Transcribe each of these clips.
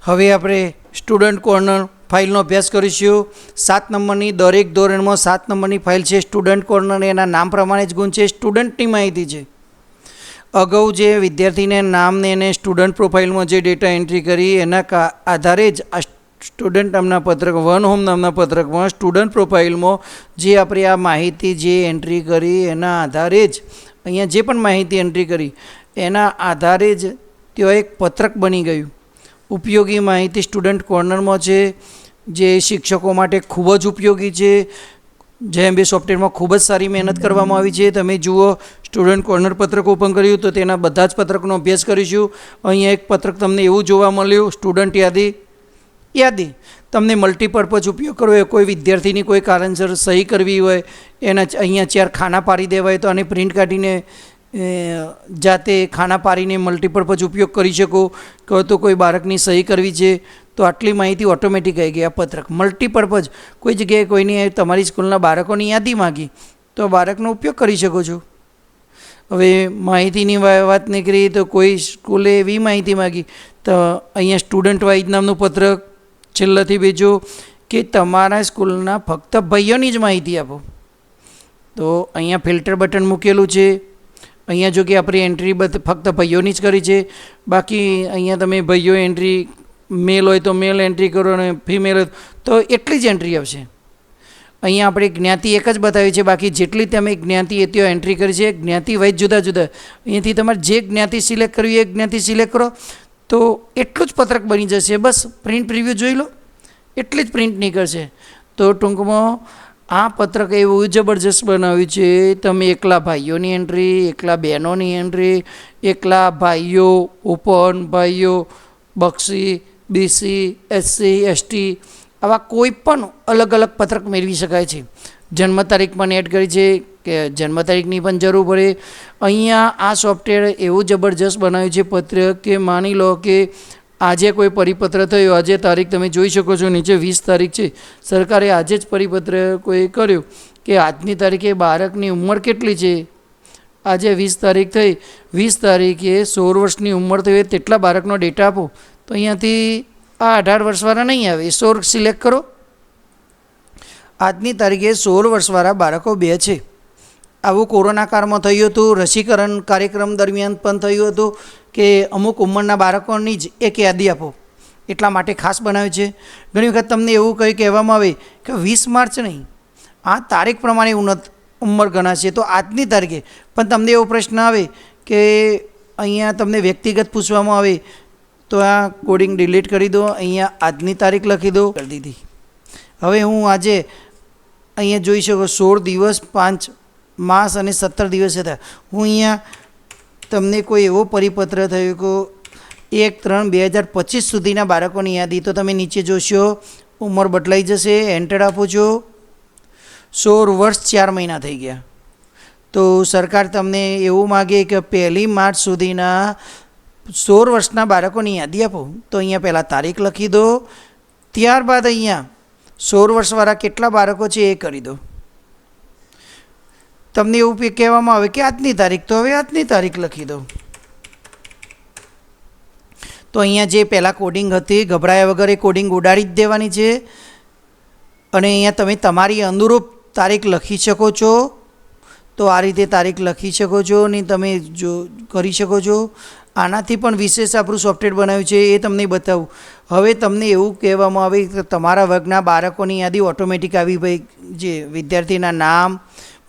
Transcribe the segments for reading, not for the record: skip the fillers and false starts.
હવે આપણે student corner ફાઇલનો અભ્યાસ કરીશું. 7 નંબરની દરેક ધોરણમાં 7 નંબરની ફાઇલ છે સ્ટુડન્ટ કોર્નર. એના નામ પ્રમાણે જ ગુણ છે, સ્ટુડન્ટની માહિતી છે. અગાઉ જે વિદ્યાર્થીને નામને એને સ્ટુડન્ટ પ્રોફાઇલમાં જે ડેટા એન્ટ્રી કરી એના આધારે જ આ સ્ટુડન્ટ નામના પત્રક વન હોમ નામના પત્રકમાં સ્ટુડન્ટ પ્રોફાઇલમાં જે આપણે આ માહિતી જે એન્ટ્રી કરી એના આધારે જ અહીંયા જે પણ માહિતી એન્ટ્રી કરી એના આધારે જ ત્યાં એક પત્રક બની ગયું. ઉપયોગી માહિતી સ્ટુડન્ટ કોર્નરમાં છે, જે શિક્ષકો માટે ખૂબ જ ઉપયોગી છે. JMB સોફ્ટવેરમાં ખૂબ જ સારી મહેનત કરવામાં આવી છે. તમે જુઓ, સ્ટુડન્ટ કોર્નર પત્રક ઓપન કર્યું તો તેના બધા જ પત્રકનો અભ્યાસ કરીશું. અહીંયા એક પત્રક તમને એવું જોવા મળ્યું, સ્ટુડન્ટ યાદી. તમને મલ્ટીપર્પઝ ઉપયોગ કરવો હોય, કોઈ વિદ્યાર્થીની કોઈ કારણસર સહી કરવી હોય, એના અહીંયા 4 ખાના પાડી દેવા હોય તો આને પ્રિન્ટ કાઢીને જાતે ખાના પાડીને મલ્ટીપર્પઝ ઉપયોગ કરી શકો. કહો તો કોઈ બાળકની સહી કરવી છે તો આટલી માહિતી ઓટોમેટિક આવી ગઈ. આ પત્રક મલ્ટીપર્પઝ, કોઈ જગ્યાએ કોઈની તમારી સ્કૂલના બાળકોની યાદી માગી તો બાળકનો ઉપયોગ કરી શકો છો. હવે માહિતીની વાત નીકળી તો કોઈ સ્કૂલે એવી માહિતી માગી તો અહીંયા સ્ટુડન્ટ વાઇઝ નામનું પત્રક છેલ્લેથી બીજો કે તમારા સ્કૂલના ફક્ત ભાઈઓની જ માહિતી આપો. તો અહીંયા ફિલ્ટર બટન મૂકેલું છે. અહીંયા જો કે આપણી એન્ટ્રી ફક્ત ભાઈઓની જ કરી છે. બાકી અહીંયા તમે ભાઈઓ એન્ટ્રી મેલ હોય તો મેલ એન્ટ્રી કરો અને ફિમેલ હોય તો એટલી જ એન્ટ્રી આવશે. અહીંયા આપણે જ્ઞાતિ એક જ બતાવી છે, બાકી જેટલી તમે જ્ઞાતિ એ ત્યાં એન્ટ્રી કરી છે જ્ઞાતિ વાઇઝ જુદા જુદા. અહીંયાથી તમારે જે જ્ઞાતિ સિલેક્ટ કરવી એ જ્ઞાતિ સિલેક્ટ કરો તો એટલું જ પત્રક બની જશે. બસ પ્રિન્ટ પ્રિવ્યૂ જોઈ લો, એટલી જ પ્રિન્ટ નીકળશે. તો ટૂંકમાં આ પત્રક એવું જબરજસ્ત બનાવ્યું છે. તમે એકલા ભાઈઓની એન્ટ્રી, એકલા બહેનોની એન્ટ્રી, એકલા ભાઈઓ ઓપન, ભાઈઓ બક્ષી, BC, SC, ST આવા કોઈ પણ અલગ અલગ પત્રક મેળવી શકાય છે. જન્મ તારીખ પણ એડ કરી છે કે જન્મ તારીખની પણ જરૂર પડે. અહીંયા આ સોફ્ટવેર એવું જબરજસ્ત બનાવ્યું છે પત્રક કે માની લો કે આજે કોઈ પરિપત્ર થયો, આજે તારીખ તમે જોઈ શકો છો, નીચે 20 તારીખ છે. સરકારે આજે જ પરિપત્ર કોઈ કર્યો કે આજની તારીખે બાળકની ઉંમર કેટલી છે. આજે 20 તારીખ થઈ, 20 તારીખે 16 વર્ષની ઉંમર થઈ હોય તેટલા બાળકનો ડેટા આપો. તો અહીંયાથી આ 18 વર્ષવાળા નહીં આવે, 16 સિલેક્ટ કરો. આજની તારીખે 16 વર્ષવાળા બાળકો 2 છે. આવું કોરોના કાળમાં થયું હતું. રસીકરણ કાર્યક્રમ દરમિયાન પણ થયું હતું કે અમુક ઉંમરના બાળકોની જ એક યાદી આપો. એટલા માટે ખાસ બનાવ્યું છે. ઘણી વખત તમને એવું કંઈ કહેવામાં આવે કે 20 માર્ચ નહીં, આ તારીખ પ્રમાણે ઉંમર ગણાશે તો આજની તારીખે. પણ તમને એવો પ્રશ્ન આવે કે અહીંયા તમને વ્યક્તિગત પૂછવામાં આવે તો આ કોડિંગ ડિલીટ કરી દો, અહીંયા આજની તારીખ લખી દો, કરી દીધી. હવે હું આજે અહીંયા જોઈ શકો 16 દિવસ 5 માસ અને 17 દિવસ હતા. હું અહીંયા તમને કોઈ એવો પરિપત્ર થયો કે 1/3/2025 સુધીના બાળકોની યાદી, તો તમે નીચે જોશો ઉંમર બદલાઈ જશે. એન્ટર આપો છો, 16 વર્ષ 4 મહિના થઈ ગયા. તો સરકાર તમને એવું માગે કે 1 માર્ચ સુધીના 16 વર્ષના બાળકોની યાદી આપો. તો અહીંયા પહેલાં તારીખ લખી દો, ત્યારબાદ અહીંયા 16 વર્ષવાળા કેટલા બાળકો છે એ કરી દો. તમને એવું કહેવામાં આવે કે આજની તારીખ, તો હવે આજની તારીખ લખી દો. તો અહીંયા જે પહેલાં કોડિંગ હતી ગભરાયા વગર એ કોડિંગ ઉડાડી જ દેવાની છે. અને અહીંયા તમે તમારી અનુરૂપ તારીખ લખી શકો છો. તો આ રીતે તારીખ લખી શકો છો અને તમે જો કરી શકો છો. આનાથી પણ વિશેષ આપણું સોફ્ટવેર બનાવ્યું છે, એ તમને બતાવું. હવે તમને એવું કહેવામાં આવે કે તમારા વર્ગના બાળકોની યાદી ઓટોમેટિક આવી ગઈ. જે વિદ્યાર્થીના નામ,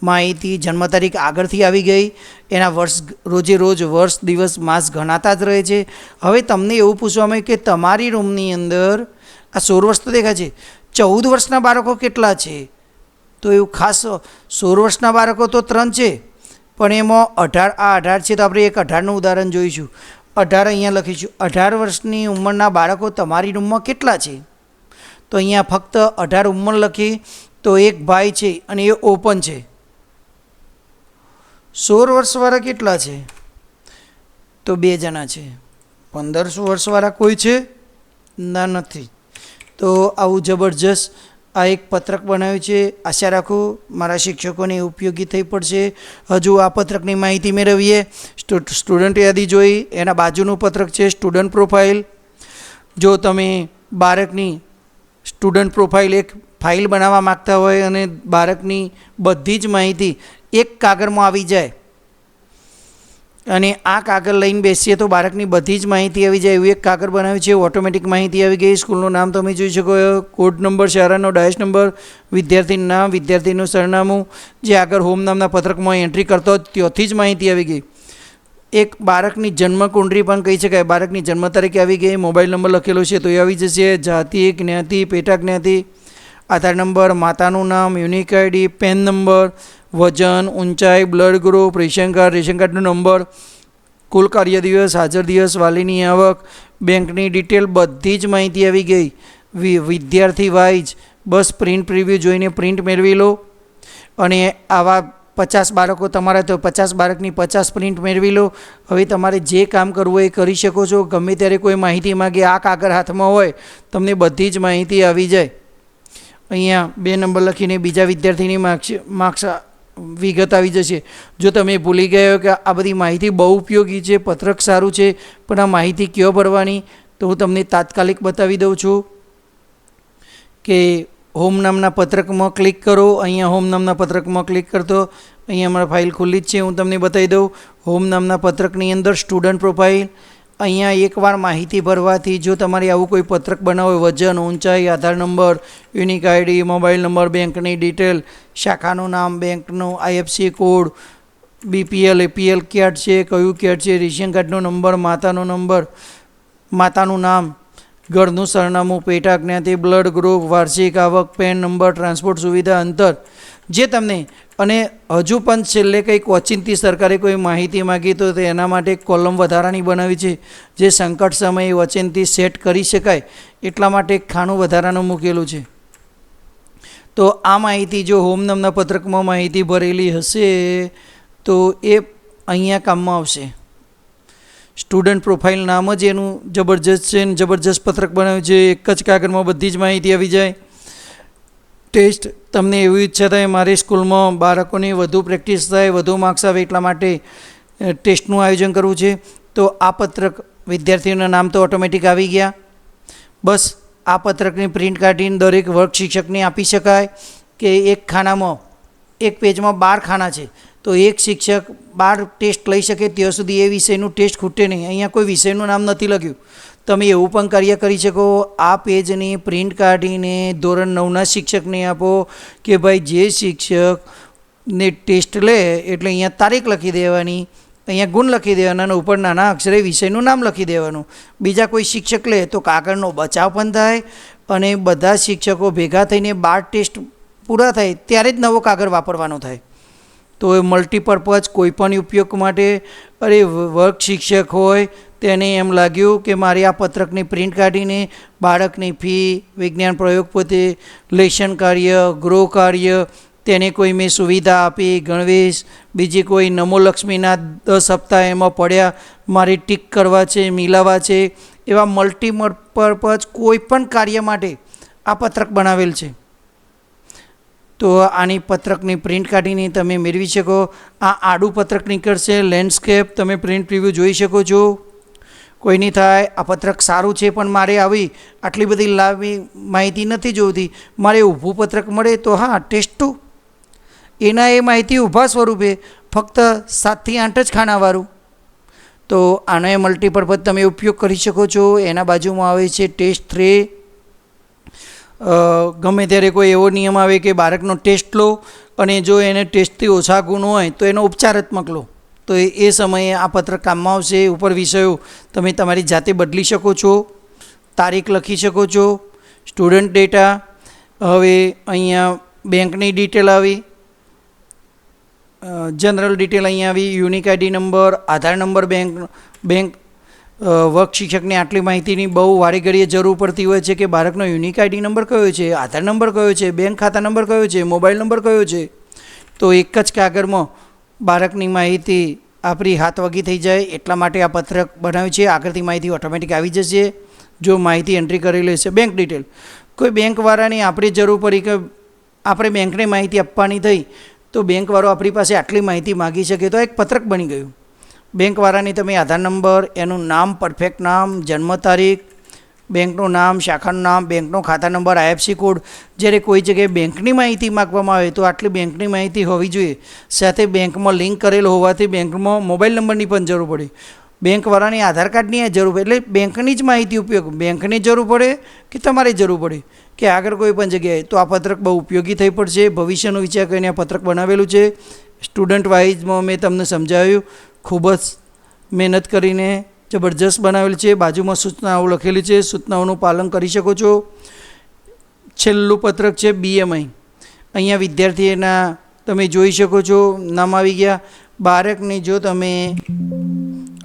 માહિતી, જન્મ તારીખ આગળથી આવી ગઈ. એના વર્ષ રોજે રોજ વર્ષ, દિવસ, માસ ગણાતા જ રહે છે. હવે તમને એવું પૂછવામાં આવે કે તમારી રૂમની અંદર આ 16 વર્ષ તો દેખાય છે, 14 વર્ષના બાળકો કેટલા છે. તો એવું ખાસ 16 વર્ષના બાળકો તો 3 છે, પણ એમાં 18 છે. તો આપણે એક 18નું ઉદાહરણ જોઈશું. 18 અહીંયા લખીશું. 18 વર્ષની ઉંમરના બાળકો તમારી રૂમમાં કેટલા છે. તો અહીંયા ફક્ત 18 ઉંમર લખી તો એક ભાઈ છે અને એ ઓપન છે. 16 વર્ષવાળા કેટલા છે, તો 2 જણા છે. 15 વર્ષવાળા કોઈ છે ના, નથી. તો આવું જબરજસ્ત આ એક પત્રક બનાવ્યું છે. આશા રાખું મારા શિક્ષકોને ઉપયોગી થઈ પડશે. હજુ આ પત્રકની માહિતી મેળવીએ. સ્ટુડન્ટ યાદી જોઈ, એના બાજુનું પત્રક છે સ્ટુડન્ટ પ્રોફાઇલ. જો તમે બાળકની સ્ટુડન્ટ પ્રોફાઇલ એક ફાઇલ બનાવવા માગતા હોય અને બાળકની બધી જ માહિતી એક કાગળમાં આવી જાય અને આ કાગળ લઈને બેસીએ તો બાળકની બધી જ માહિતી આવી જાય એવું એક કાગળ બનાવ્યું છે. ઓટોમેટિક માહિતી આવી ગઈ. સ્કૂલનું નામ તમે જોઈ શકો, કોડ નંબર, શાળાનો ડાયસ નંબર, વિદ્યાર્થીનું નામ, વિદ્યાર્થીનું સરનામું, જે આગળ હોમ નામના પત્રકમાં એન્ટ્રી કરતો ત્યાંથી જ માહિતી આવી ગઈ. એક બાળકની જન્મ કુંડળી પણ કહી શકાય. બાળકની જન્મ તારીખ આવી ગઈ, મોબાઈલ નંબર લખેલો છે તો એ આવી જશે, જાતિ, જ્ઞાતિ, પેટા જ્ઞાતિ, આધાર નંબર, માતાનું નામ, યુનિક આઈડી, પેન નંબર, વજન, ઊંચાઈ, બ્લડ ગ્રુપ, રેશન કાર્ડનો નંબર, કુલ કાર્ય દિવસ, હાજર દિવસ, વાલીની આવક, બેંકની ડિટેલ, બધી જ માહિતી આવી ગઈ. વિદ્યાર્થી વાઇઝ બસ પ્રિન્ટ પ્રિવ્યૂ જોઈને પ્રિન્ટ મેળવી લો અને આવા 50 બાળકો તમારા તો 50 બાળકની 50 પ્રિન્ટ મેળવી લો. હવે તમારે જે કામ કરવું હોય એ કરી શકો છો. ગમે ત્યારે કોઈ માહિતી માગે, આ કાગળ હાથમાં હોય તમને બધી જ માહિતી આવી જાય. અહીંયા 2 નંબર લખીને બીજા વિદ્યાર્થીની માર્ક્સ વિગત આવી જશે. જો તમે ભૂલી ગયા કે આ બધી માહિતી બહુ ઉપયોગી છે, પત્રક સારું છે, પણ આ માહિતી ક્યાં ભરવાની તો હું તમને તાત્કાલિક બતાવી દઉં છું કે હોમ નામના પત્રકમાં ક્લિક કરો. અહીંયા હોમ નામના પત્રકમાં ક્લિક કરતો અહીંયા અમારા ફાઇલ ખુલ્લી જ છે, હું તમને બતાવી દઉં. હોમ નામના પત્રકની અંદર સ્ટુડન્ટ પ્રોફાઇલ, અહીંયા એકવાર માહિતી ભરવાથી જો તમારે આવું કોઈ પત્રક બનાવો, વજન, ઊંચાઈ, Aadhaar number, unique ID, mobile number, બેંકની ડિટેલ, શાખાનું નામ, બેંકનું IFSC કોડ, BPL APL ક્યાટ છે, કયું ક્યાટ છે, રેશન કાર્ડનો નંબર, માતાનો નંબર, માતાનું નામ, ઘરનું સરનામું, પેટા જ્ઞાતિ, બ્લડ ગ્રુપ, વાર્ષિક આવક, પેન નંબર, ટ્રાન્સપોર્ટ સુવિધા, અંતર, જે તમને અને હજુ પણ છેલ્લે કંઈક ઓચિંતી સરકારે કોઈ માહિતી માગી તો એના માટે એક કોલમ વધારાની બનાવી છે, જે સંકટ સમયે ઓચિંતી સેટ કરી શકાય એટલા માટે એક ખાનું વધારાનું મૂકેલું છે. તો આ માહિતી જો હોમ નામના પત્રકમાં માહિતી ભરેલી હશે તો એ અહીંયા કામમાં આવશે. સ્ટુડન્ટ પ્રોફાઇલ નામ જ એનું જબરજસ્ત છે, જબરજસ્ત પત્રક બનાવ્યું છે. એક જ કાગળમાં બધી જ માહિતી આવી જાય. ટેસ્ટ, તમને એવી ઈચ્છા થાય મારી સ્કૂલમાં બાળકોની વધુ પ્રેક્ટિસ થાય, વધુ માર્ક્સ આવે એટલા માટે ટેસ્ટનું આયોજન કરવું છે તો આ પત્રક, વિદ્યાર્થીઓના નામ તો ઓટોમેટિક આવી ગયા. બસ આ પત્રકની પ્રિન્ટ કાઢીને દરેક વર્ગ શિક્ષકને આપી શકાય કે એક ખાનામાં, એક પેજમાં 12 ખાના છે તો એક શિક્ષક 12 ટેસ્ટ લઈ શકે ત્યાં સુધી એ વિષયનું ટેસ્ટ ખૂટે નહીં. અહીંયા કોઈ વિષયનું નામ નથી લખ્યું. તમે એવું પણ કાર્ય કરી શકો, આ પેજની પ્રિન્ટ કાઢીને ધોરણ 9ના શિક્ષકને આપો કે ભાઈ જે શિક્ષકને ટેસ્ટ લે એટલે અહીંયા તારીખ લખી દેવાની, અહીંયા ગુણ લખી દેવાના અને ઉપર નાના અક્ષરે વિષયનું નામ લખી દેવાનું. બીજા કોઈ શિક્ષક લે તો કાગળનો બચાવ પણ થાય અને બધા શિક્ષકો ભેગા થઈને 12 ટેસ્ટ પૂરા થાય ત્યારે જ નવો કાગળ વાપરવાનો થાય. તો એ મલ્ટીપર્પઝ કોઈપણ ઉપયોગ માટે, અરે વર્ગ શિક્ષક હોય તેને એમ લાગ્યું કે મારે આ પત્રકની પ્રિન્ટ કાઢીને બાળકની ફી, વિજ્ઞાન પ્રયોગ પોતે, લેશન કાર્ય, ગૃહ કાર્ય, તેને કોઈ મેં સુવિધા આપી, ગણવેશ, બીજી કોઈ નમો લક્ષ્મીના 10 હપ્તા એમાં પડ્યા, મારે ટીક કરવા છે, મિલાવવા છે, એવા મલ્ટીપર્પઝ કોઈ પણ કાર્ય માટે આ પત્રક બનાવેલ છે. તો આની પત્રકની પ્રિન્ટ કાઢીને તમે મેળવી શકો. આ આડું પત્રક નીકળશે, લેન્ડસ્કેપ, તમે પ્રિન્ટ રિવ્યૂ જોઈ શકો છો. કોઈની થાય આ પત્રક સારું છે પણ મારે આવી આટલી બધી લાંબી માહિતી નથી જોઈતી, મારે ઊભું પત્રક મળે તો હા ટેસ્ટ 2, એના એ માહિતી ઊભા સ્વરૂપે ફક્ત 7 થી 8 જ ખાનાવાળું. તો આનો એ મલ્ટીપર્પઝ તમે ઉપયોગ કરી શકો છો. એના બાજુમાં આવે છે ટેસ્ટ 3. ગમે ત્યારે કોઈ એવો નિયમ આવે કે બાળકનો ટેસ્ટ લો અને જો એને ટેસ્ટથી ઓછા ગુણ હોય તો એનો ઉપચારાત્મક લો, તો એ સમયે આ પત્રક કામમાં આવશે. ઉપર વિષયો તમે તમારી જાતે બદલી શકો છો, તારીખ લખી શકો છો, સ્ટુડન્ટ ડેટા. હવે અહીંયા બેંકની ડિટેલ આવી, જનરલ ડિટેલ અહીંયા આવી, યુનિક આઈડી નંબર, આધાર નંબર, બેંક વર્ગ શિક્ષકને આટલી માહિતીની બહુ વારે ઘડીએ જરૂર પડતી હોય છે કે બાળકનો યુનિક આઈડી નંબર કયો છે, આધાર નંબર કયો છે, બેંક ખાતા નંબર કયો છે, મોબાઈલ નંબર કયો છે. તો એક જ કાગળમાં બાળકની માહિતી આપણી હાથ વગી થઈ જાય એટલા માટે આ પત્રક બનાવ્યું છે. આગળથી માહિતી ઓટોમેટિક આવી જશે જો માહિતી એન્ટ્રી કરેલી હશે. બેંક ડિટેલ, કોઈ બેંકવાળાની આપણી જરૂર પડી કે આપણે બેંકને માહિતી આપવાની થઈ તો બેંકવાળો આપણી પાસે આટલી માહિતી માગી શકે તો એક પત્રક બની ગયું. બેંકવાળાની તમે આધાર નંબર, એનું નામ, પરફેક્ટ નામ, જન્મ તારીખ, બેંકનું નામ, શાખાનું નામ, બેંકનો ખાતા નંબર, IFSC કોડ. જ્યારે કોઈ જગ્યાએ બેંકની માહિતી માગવામાં આવે તો આટલી બેંકની માહિતી હોવી જોઈએ. સાથે બેંકમાં લિંક કરેલો હોવાથી બેંકમાં મોબાઈલ નંબરની પણ જરૂર પડે. બેંકવાળાની આધાર કાર્ડની જરૂર પડે. એટલે બેંકની જ માહિતી ઉપયોગ, બેંકની જરૂર પડે કે તમારે જરૂર પડે કે આગળ કોઈ પણ જગ્યાએ, તો આ પત્રક બહુ ઉપયોગી થઈ પડશે. ભવિષ્યનો વિચાર કરીને આ પત્રક બનાવેલું છે. સ્ટુડન્ટ વાઇઝમાં મેં તમને સમજાવ્યું, ખૂબ જ મહેનત કરીને જબરજસ્ત બનાવેલું છે. બાજુમાં સૂચનાઓ લખેલી છે, સૂચનાઓનું પાલન કરી શકો છો. છેલ્લું પત્રક છે BMI. અહીંયા વિદ્યાર્થીઓના તમે જોઈ શકો છો નામ આવી ગયા. બાળકની જો તમે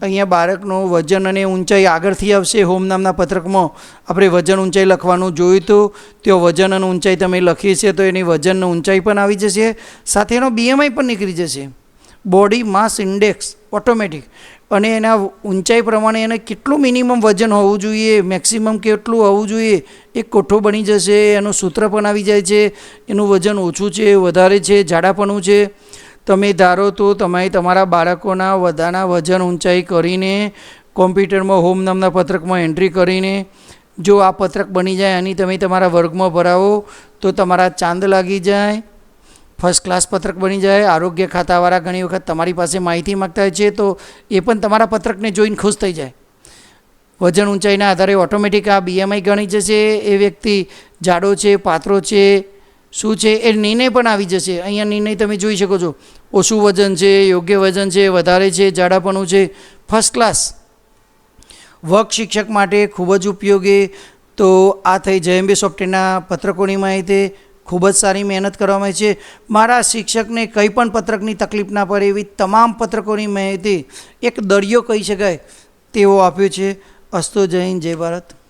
અહીંયા બાળકનું વજન અને ઊંચાઈ આગળથી આવશે. હોમ નામના પત્રકમાં આપણે વજન ઊંચાઈ લખવાનું જોયું તો ત્યાં વજન અને ઊંચાઈ તમે લખી છે તો એની વજન ઊંચાઈ પણ આવી જશે. સાથે એનો BMI પણ નીકળી જશે, બોડી માસ ઇન્ડેક્સ ઓટોમેટિક. અને એના ઊંચાઈ પ્રમાણે એને કેટલું મિનિમમ વજન હોવું જોઈએ, મેક્સિમમ કેટલું હોવું જોઈએ, એક કોઠો બની જશે. એનું સૂત્ર પણ આવી જાય છે. એનું વજન ઓછું છે, વધારે છે, જાડાપણું છે. તમે ધારો તો તમે તમારા બાળકોના બધાના વજન ઊંચાઈ કરીને કોમ્પ્યુટરમાં હોમ નામના પત્રકમાં એન્ટ્રી કરીને જો આ પત્રક બની જાય અને તમે તમારા વર્ગમાં ભરાવો તો તમારા ચાંદ લાગી જાય. ફર્સ્ટ ક્લાસ પત્રક બની જાય. આરોગ્ય ખાતાવાળા ઘણી વખત તમારી પાસે માહિતી માગતા હોય છે તો એ પણ તમારા પત્રકને જોઈને ખુશ થઈ જાય. વજન ઊંચાઈના આધારે ઓટોમેટિક આ BMI ગણી જશે. એ વ્યક્તિ જાડો છે, પાતળો છે, શું છે એ નિર્ણય પણ આવી જશે. અહીંયા નિર્ણય તમે જોઈ શકો છો. ઓછું વજન છે, યોગ્ય વજન છે, વધારે છે, જાડાપણું છે, ફર્સ્ટ ક્લાસ. વર્ગ શિક્ષક માટે ખૂબ જ ઉપયોગી. તો આ થઈ JMB સોફ્ટવેરના પત્રકોની માહિતી. ખૂબ જ સારી મહેનત કરવામાં છે. મારા શિક્ષકને કંઈ પણ પત્રકની તકલીફ ના પડે એવી તમામ પત્રકોની માહિતી એક દરિયો કહી શકાય તેવો આપ્યો છે. અસ્તુ, જય હિન્દ, જય ભારત.